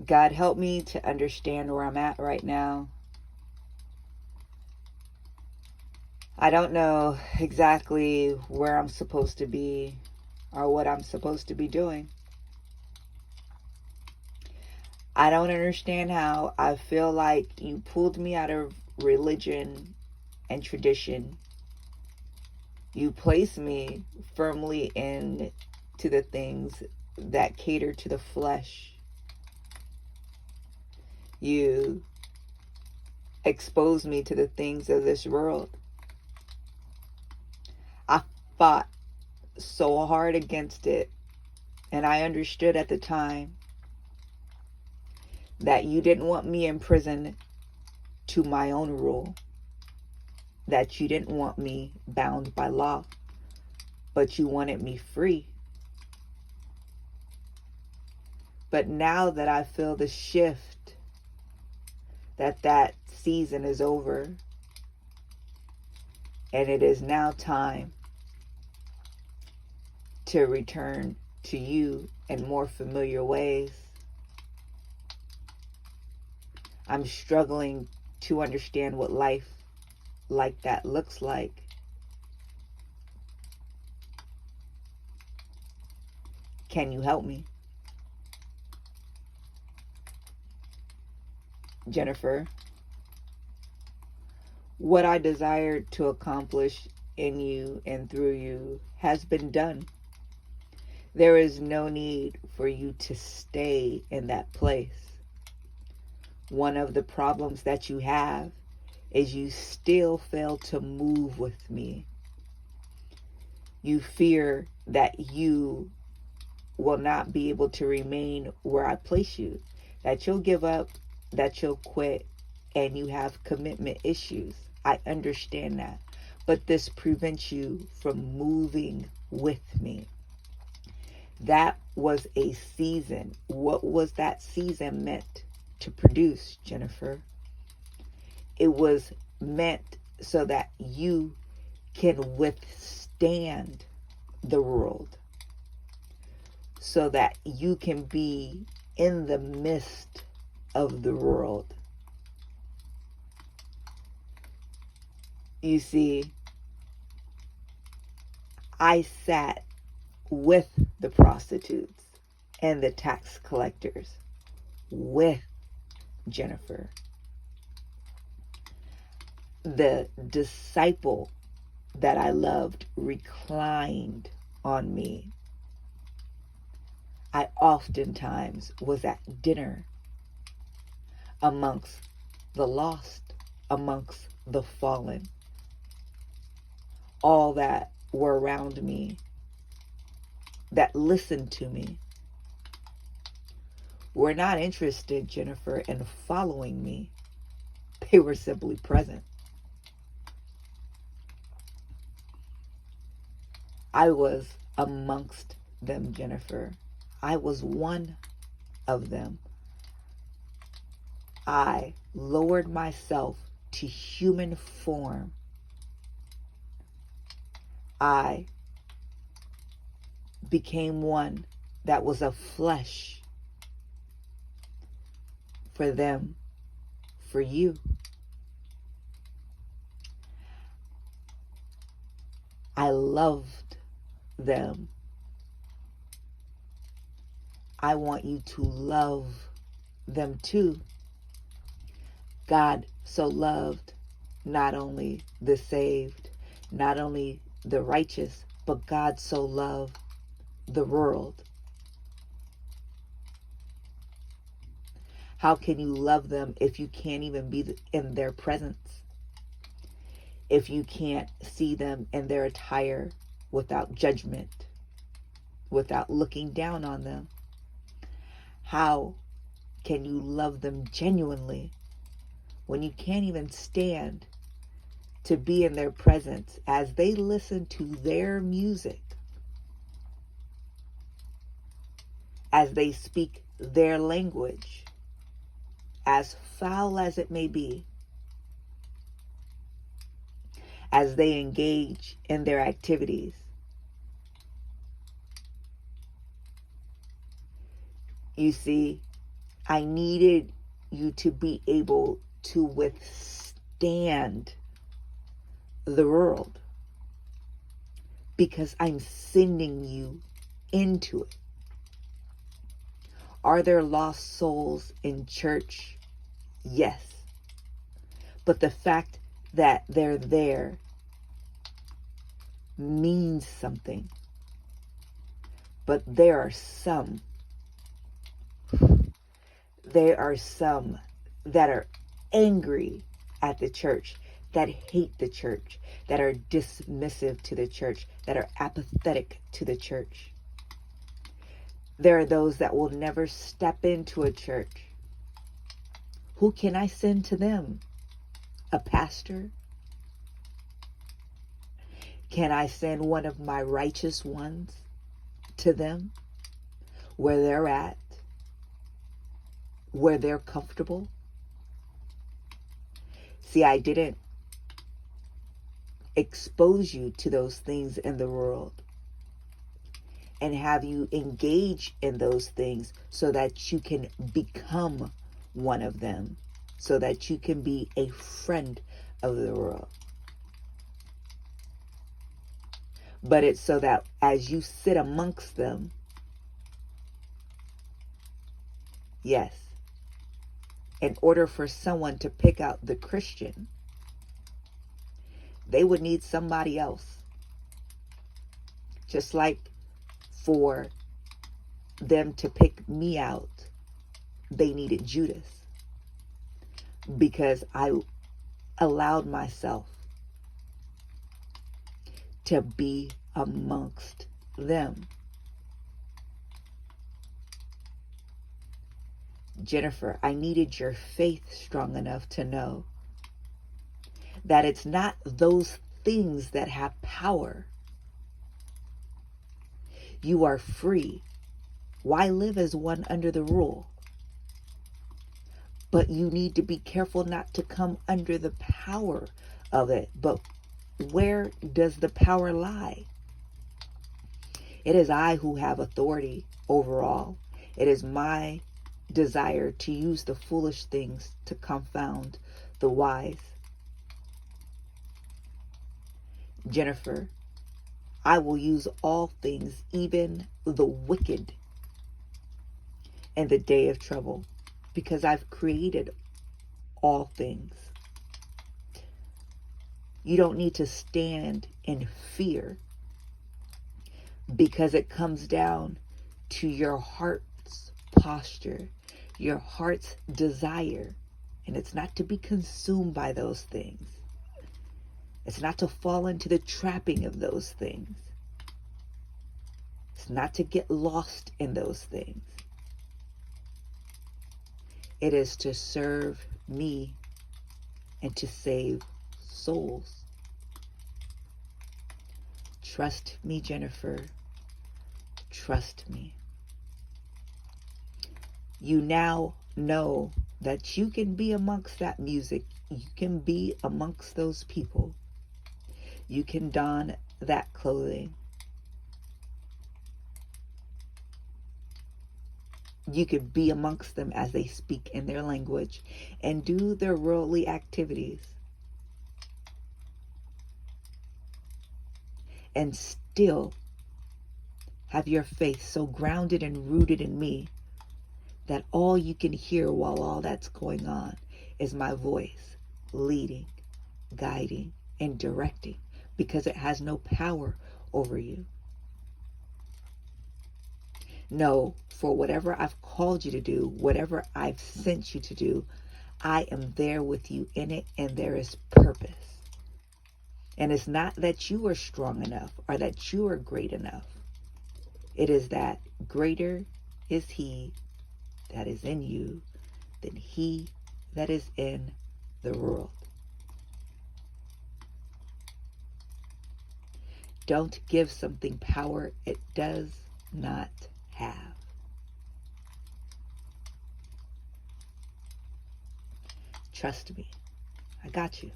God, help me to understand where I'm at right now. I don't know exactly where I'm supposed to be or what I'm supposed to be doing. I don't understand how I feel like you pulled me out of religion and tradition. You placed me firmly into the things that cater to the flesh. You exposed me to the things of this world. I fought so hard against it, and I understood at the time that you didn't want me in prison to my own rule, that you didn't want me bound by law, but you wanted me free. But now that I feel the shift, that season is over, and it is now time to return to you in more familiar ways. I'm struggling to understand what life like that looks like. Can you help me? Jennifer, what I desired to accomplish in you and through you has been done. There is no need for you to stay in that place. One of the problems that you have is you still fail to move with me. You fear that you will not be able to remain where I place you, that you'll give up, that you'll quit, and you have commitment issues. I understand that. But this prevents you from moving with me. That was a season. What was that season meant to produce, Jennifer? It was meant so that you can withstand the world, so that you can be in the midst of the world. You see, I sat with the prostitutes and the tax collectors, with Jennifer. The disciple that I loved reclined on me. I oftentimes was at dinner amongst the lost, amongst the fallen, all that were around me, that listened to me, were not interested, Jennifer, in following me. They were simply present. I was amongst them, Jennifer. I was one of them. I lowered myself to human form. I became one that was of flesh for them, for you. I loved them. I want you to love them too. God so loved not only the saved, not only the righteous, but God so loved the world. How can you love them if you can't even be in their presence? If you can't see them in their attire without judgment, without looking down on them? How can you love them genuinely when you can't even stand to be in their presence as they listen to their music, as they speak their language, as foul as it may be, as they engage in their activities? You see, I needed you to be able to withstand the world, because I'm sending you into it. Are there lost souls in church? Yes. But the fact that they're there means something. But there are some that are angry at the church, that hate the church, that are dismissive to the church, that are apathetic to the church. There are those that will never step into a church. Who can I send to them? A pastor? Can I send one of my righteous ones to them, where they're at, where they're comfortable? See, I didn't expose you to those things in the world and have you engage in those things so that you can become one of them, so that you can be a friend of the world. But it's so that as you sit amongst them, yes, in order for someone to pick out the Christian, they would need somebody else. Just like for them to pick me out, they needed Judas, because I allowed myself to be amongst them. Jennifer, I needed your faith strong enough to know that it's not those things that have power. You are free. Why live as one under the rule? But you need to be careful not to come under the power of it. But where does the power lie? It is I who have authority over all. It is my desire to use the foolish things to confound the wise. Jennifer, I will use all things, even the wicked, in the day of trouble, because I've created all things. You don't need to stand in fear, because it comes down to your heart's posture, your heart's desire. And it's not to be consumed by those things. It's not to fall into the trapping of those things. It's not to get lost in those things. It is to serve me and to save souls. Trust me, Jennifer. Trust me. You now know that you can be amongst that music. You can be amongst those people. You can don that clothing. You could be amongst them as they speak in their language and do their worldly activities. And still have your faith so grounded and rooted in me that all you can hear while all that's going on is my voice leading, guiding, and directing, because it has no power over you. No, for whatever I've called you to do, whatever I've sent you to do, I am there with you in it, and there is purpose. And it's not that you are strong enough or that you are great enough. It is that greater is He that is in you than he that is in the world. Don't give something power it does not have. Trust me. I got you.